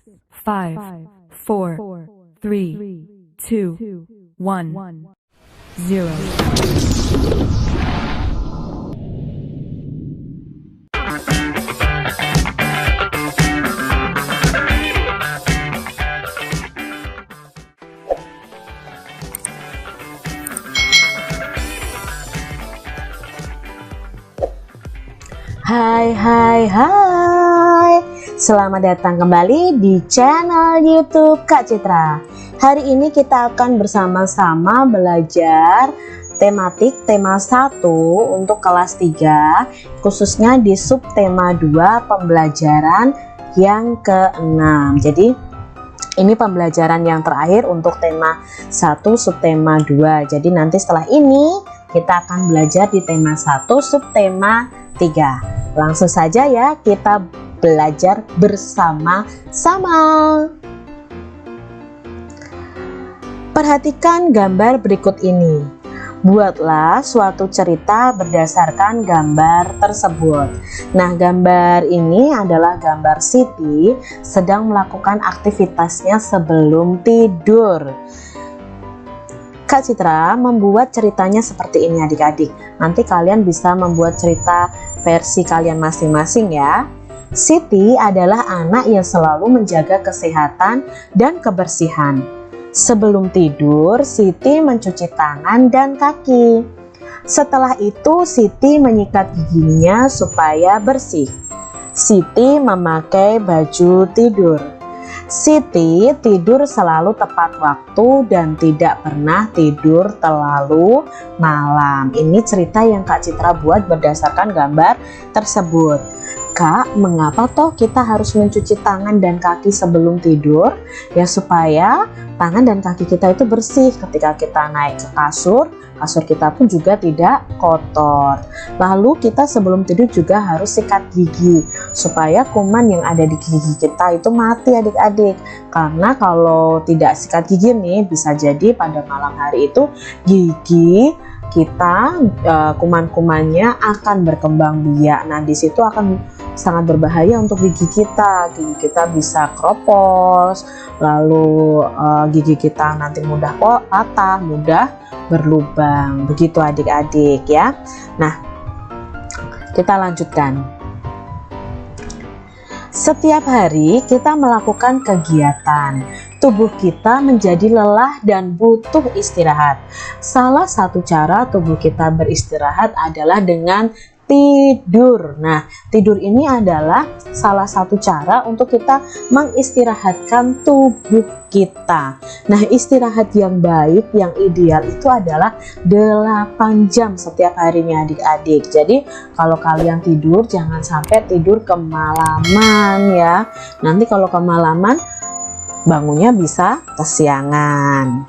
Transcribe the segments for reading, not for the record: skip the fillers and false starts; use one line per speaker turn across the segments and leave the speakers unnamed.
5, 4, 3, 2, 1, 0.
Hai, selamat datang kembali di channel YouTube Kak Citra. Hari ini kita akan bersama-sama belajar tema 1 untuk kelas 3, khususnya di subtema 2 pembelajaran yang ke-6. Jadi ini pembelajaran yang terakhir untuk tema 1 subtema 2. Jadi nanti setelah ini kita akan belajar di tema 1 subtema 3. Langsung saja ya kita belajar bersama-sama. Perhatikan gambar berikut ini. Buatlah suatu cerita berdasarkan gambar tersebut. Nah, gambar ini adalah gambar Siti sedang melakukan aktivitasnya sebelum tidur. Kak Citra membuat ceritanya seperti ini adik-adik. Nanti kalian bisa membuat cerita versi kalian masing-masing ya. Siti adalah anak yang selalu menjaga kesehatan dan kebersihan. Sebelum tidur, Siti mencuci tangan dan kaki. Setelah itu, Siti menyikat giginya supaya bersih. Siti memakai baju tidur. Siti tidur selalu tepat waktu dan tidak pernah tidur terlalu malam. Ini cerita yang Kak Citra buat berdasarkan gambar tersebut. Kak, mengapa toh kita harus mencuci tangan dan kaki sebelum tidur? Ya supaya tangan dan kaki kita itu bersih ketika kita naik ke kasur. Kasur kita pun juga tidak kotor. Lalu kita sebelum tidur juga harus sikat gigi supaya kuman yang ada di gigi kita itu mati adik-adik. Karena kalau tidak sikat gigi nih bisa jadi pada malam hari itu gigi kita kuman-kumannya akan berkembang biak. Nah, di situ akan sangat berbahaya untuk gigi kita. Gigi kita bisa kropos, lalu gigi kita nanti mudah patah, mudah berlubang. Begitu adik-adik ya. Nah, kita lanjutkan. Setiap hari kita melakukan kegiatan. Tubuh kita menjadi lelah dan butuh istirahat. Salah satu cara tubuh kita beristirahat adalah dengan tidur. Nah, tidur ini adalah salah satu cara untuk kita mengistirahatkan tubuh kita. Nah, istirahat yang baik, yang ideal itu adalah 8 jam setiap harinya adik-adik. Jadi, kalau kalian tidur jangan sampai tidur kemalaman ya. Nanti kalau kemalaman bangunnya bisa kesiangan.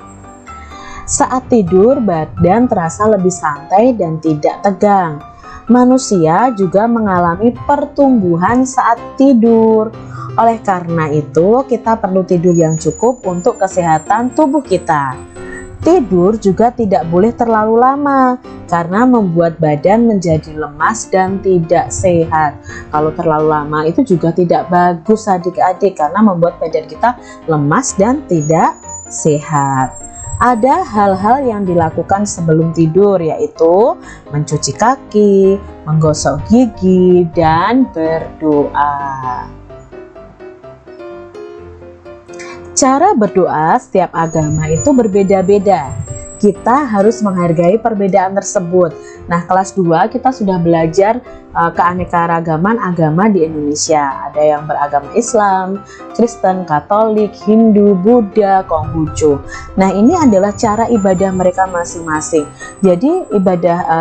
Saat tidur, badan terasa lebih santai dan tidak tegang. Manusia juga mengalami pertumbuhan saat tidur. Oleh karena itu, kita perlu tidur yang cukup untuk kesehatan tubuh kita. Tidur juga tidak boleh terlalu lama karena membuat badan menjadi lemas dan tidak sehat. Kalau terlalu lama itu juga tidak bagus adik-adik karena membuat badan kita lemas dan tidak sehat. Ada hal-hal yang dilakukan sebelum tidur, yaitu mencuci kaki, menggosok gigi, dan berdoa. Cara berdoa setiap agama itu berbeda-beda. Kita harus menghargai perbedaan tersebut. Nah, kelas 2 kita sudah belajar keanekaragaman agama di Indonesia. Ada yang beragama Islam, Kristen, Katolik, Hindu, Buddha, Konghucu. Nah, ini adalah cara ibadah mereka masing-masing. Jadi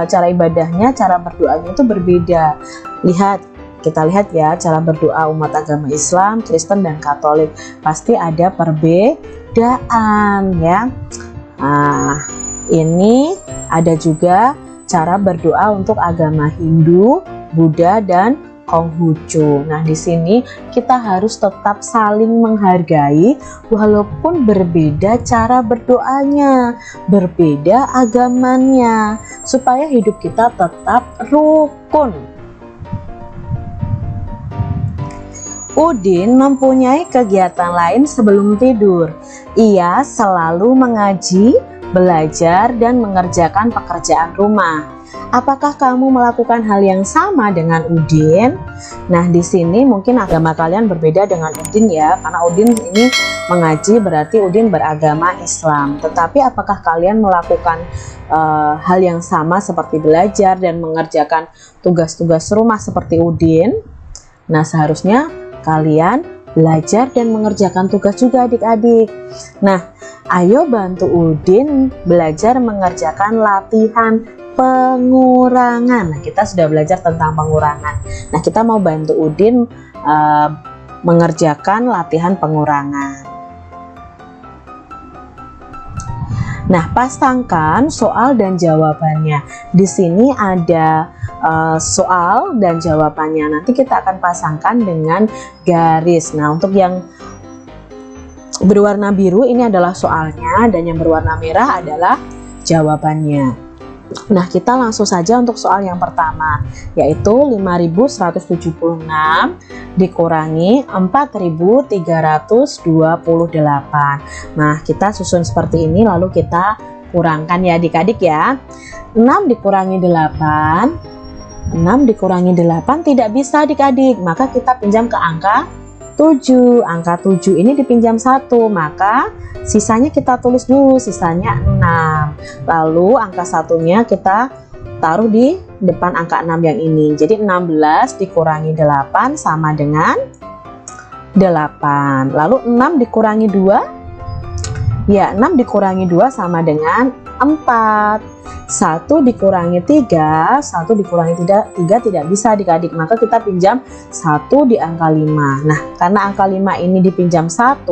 cara ibadahnya, cara berdoanya itu berbeda. Kita lihat ya, cara berdoa umat agama Islam, Kristen, dan Katolik pasti ada perbedaan ya. Nah, ini ada juga cara berdoa untuk agama Hindu, Buddha, dan Konghucu. Nah, di sini kita harus tetap saling menghargai walaupun berbeda cara berdoanya, berbeda agamanya, supaya hidup kita tetap rukun. Udin mempunyai kegiatan lain sebelum tidur. Ia selalu mengaji, belajar, dan mengerjakan pekerjaan rumah. Apakah kamu melakukan hal yang sama dengan Udin? Nah, di sini mungkin agama kalian berbeda dengan Udin ya, karena Udin ini mengaji berarti Udin beragama Islam. Tetapi apakah kalian melakukan hal yang sama seperti belajar dan mengerjakan tugas-tugas rumah seperti Udin? Nah, seharusnya kalian belajar dan mengerjakan tugas juga adik-adik. Nah, ayo bantu Udin belajar mengerjakan latihan pengurangan. Nah, kita sudah belajar tentang pengurangan. Nah, kita mau bantu Udin mengerjakan latihan pengurangan. Nah, pasangkan soal dan jawabannya. Di sini ada soal dan jawabannya. Nanti kita akan pasangkan dengan garis. Nah, untuk yang berwarna biru ini adalah soalnya, dan yang berwarna merah adalah jawabannya. Nah, kita langsung saja untuk soal yang pertama, yaitu 5176 dikurangi 4328. Nah, kita susun seperti ini, lalu kita kurangkan ya adik-adik ya. 6 dikurangi 8, 6 dikurangi 8 tidak bisa adik-adik, maka kita pinjam ke angka 7. Angka 7 ini dipinjam 1, maka sisanya kita tulis dulu, sisanya 6. Lalu angka satunya kita taruh di depan angka 6 yang ini. Jadi 16 dikurangi 8 sama dengan 8. Lalu 6 dikurangi 2, ya 6 dikurangi 2 sama dengan 4. 1 dikurangi 3, 1 dikurangi 3 tidak bisa adik-adik, maka kita pinjam 1 di angka 5. Nah, karena angka 5 ini dipinjam 1,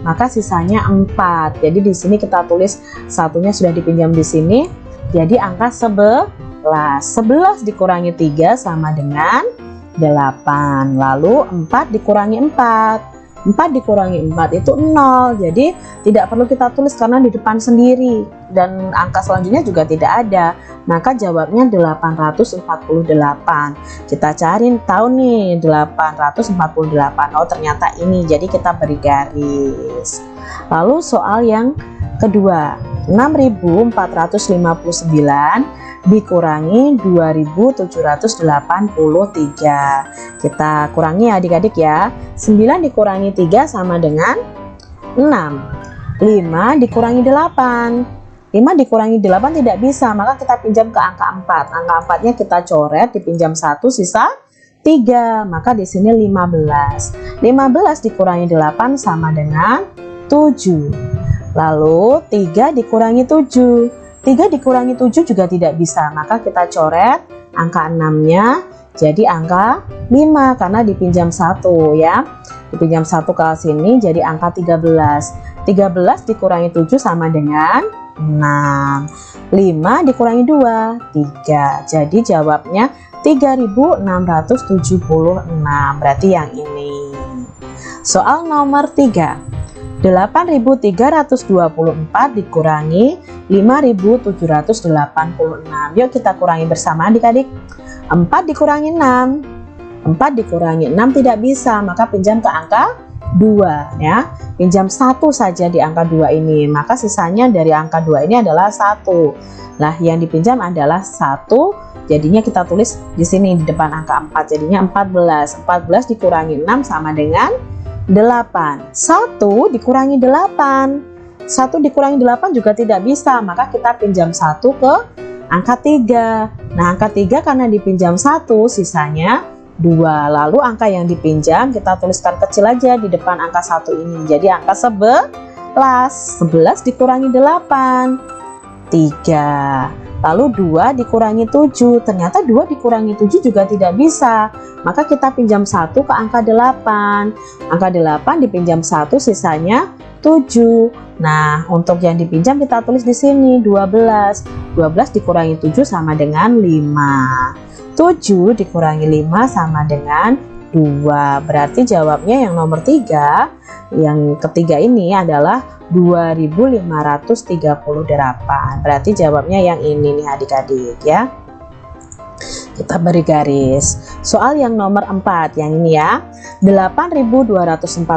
maka sisanya 4. Jadi di sini kita tulis satunya sudah dipinjam di sini, jadi angka 11. 11 dikurangi 3 sama dengan 8. Lalu 4 dikurangi 4, 4 dikurangi 4 itu 0. Jadi tidak perlu kita tulis karena di depan sendiri, dan angka selanjutnya juga tidak ada, maka jawabnya 848. Kita cari tahu nih 848, oh ternyata ini, jadi kita beri garis. Lalu soal yang kedua, 6459 dikurangi 2783. Kita kurangi ya adik-adik ya. 9 dikurangi 3 sama dengan 6. 5 dikurangi 8, 5 dikurangi 8 tidak bisa, maka kita pinjam ke angka 4. Angka 4-nya kita coret, dipinjam 1, sisa 3. Maka di sini 15. 15 dikurangi 8 sama dengan 7. Lalu 3 dikurangi 7. 3 dikurangi 7 juga tidak bisa, maka kita coret angka 6-nya jadi angka 5 karena dipinjam 1 ya. Dipinjam 1 ke sini jadi angka 13. 13 dikurangi 7 sama dengan 6. 5 dikurangi 2, 3. Jadi jawabnya 3676. Berarti yang ini. Soal nomor 3. 8324 dikurangi 5786. Yuk kita kurangi bersama adik-adik. 4 dikurangi 6. 4 dikurangi 6 tidak bisa, maka pinjam ke angka 2 ya. Pinjam 1 saja di angka 2 ini, maka sisanya dari angka 2 ini adalah 1. Nah, yang dipinjam adalah 1. Jadinya kita tulis di sini di depan angka 4, jadinya 14. 14 dikurangi 6 sama dengan 8. 1 dikurangi 8. 1 dikurangi 8 juga tidak bisa, maka kita pinjam 1 ke angka 3. Nah, angka 3 karena dipinjam 1, sisanya 2. Lalu angka yang dipinjam kita tuliskan kecil aja di depan angka 1 ini. Jadi angka 11. 11 dikurangi 8, 3. Lalu 2 dikurangi 7. Ternyata 2 dikurangi 7 juga tidak bisa. Maka kita pinjam 1 ke angka 8. Angka 8 dipinjam 1, sisanya 7. Nah, untuk yang dipinjam kita tulis di sini 12. 12 dikurangi 7 sama dengan 5. 7 dikurangi 5 sama dengan 2. Berarti jawabnya yang nomor 3. Yang ketiga ini adalah 2538. Berarti jawabnya yang ini nih adik-adik ya. Kita beri garis. Soal yang nomor 4 yang ini ya. 8.240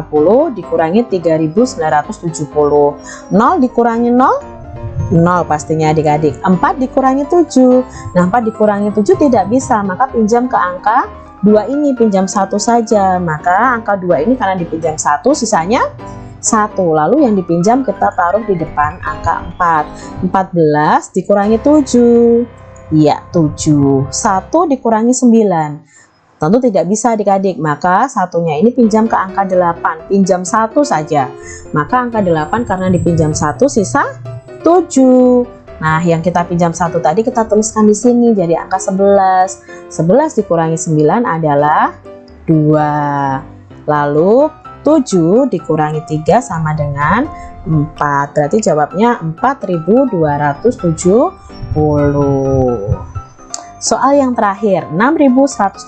dikurangi 3.970. 0 dikurangi 0, 0 pastinya adik-adik. 4 dikurangi 7. Nah, 4 dikurangi 7 tidak bisa, maka pinjam ke angka 2 ini, pinjam 1 saja. Maka angka 2 ini karena dipinjam 1, sisanya 1. Lalu yang dipinjam kita taruh di depan angka 4. 14 dikurangi 7. Ya, 7. 1 dikurangi 9. Tentu tidak bisa adik-adik, maka satunya ini pinjam ke angka 8, pinjam 1 saja. Maka angka 8 karena dipinjam 1, sisa 7. Nah, yang kita pinjam 1 tadi kita tuliskan di sini jadi angka 11. 11 dikurangi 9 adalah 2. Lalu 7 dikurangi 3 sama dengan 4. Berarti jawabnya 4.270. Soal yang terakhir, 6.130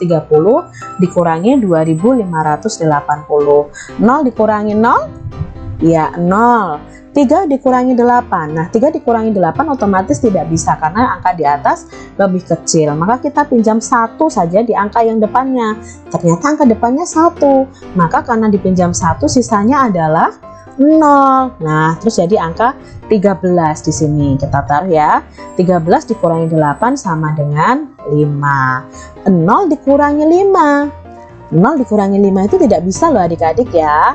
dikurangi 2.580. 0 dikurangi 0? Ya, 0. 3 dikurangi 8. Nah, 3 dikurangi 8 otomatis tidak bisa karena angka di atas lebih kecil. Maka kita pinjam 1 saja di angka yang depannya. Ternyata angka depannya 1. Maka karena dipinjam 1, sisanya adalah 0. Nah, terus jadi angka 13 di sini. Kita taruh ya. 13 dikurangi 8 sama dengan 5. 0 dikurangi 5. 0 dikurangi 5 itu tidak bisa loh adik-adik ya.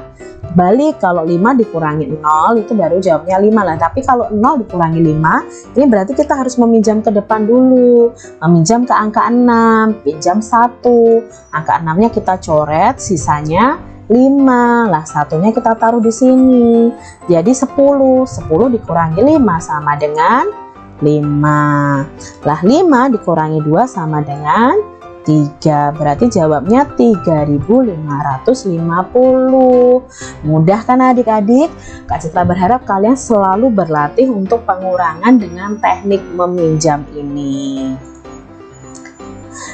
Balik, kalau 5 dikurangi 0 itu baru jawabnya 5 lah. Tapi kalau 0 dikurangi 5, ini berarti kita harus meminjam ke depan dulu. Meminjam ke angka 6, pinjam 1. Angka 6-nya kita coret, sisanya 5. Lah, satunya kita taruh di sini. Jadi 10. 10 dikurangi 5 sama dengan 5. Lah, 5 dikurangi 2 sama dengan 3. Berarti jawabnya 3.550. Mudah kan adik-adik? Kak Citra berharap kalian selalu berlatih untuk pengurangan dengan teknik meminjam ini.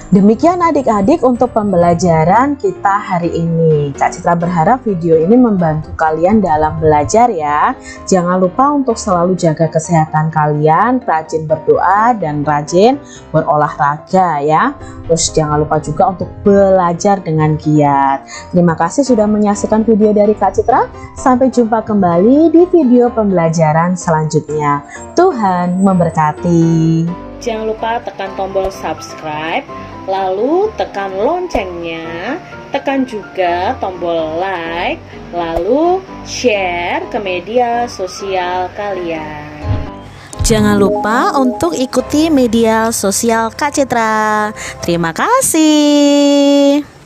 Demikian adik-adik untuk pembelajaran kita hari ini. Kak Citra berharap video ini membantu kalian dalam belajar ya. Jangan lupa untuk selalu jaga kesehatan kalian, rajin berdoa dan rajin berolahraga ya. Terus jangan lupa juga untuk belajar dengan giat. Terima kasih sudah menyaksikan video dari Kak Citra. Sampai jumpa kembali di video pembelajaran selanjutnya. Tuhan memberkati. Jangan lupa tekan tombol subscribe, lalu tekan loncengnya, tekan juga tombol like, lalu share ke media sosial kalian. Jangan lupa untuk ikuti media sosial Kak Citra. Terima kasih.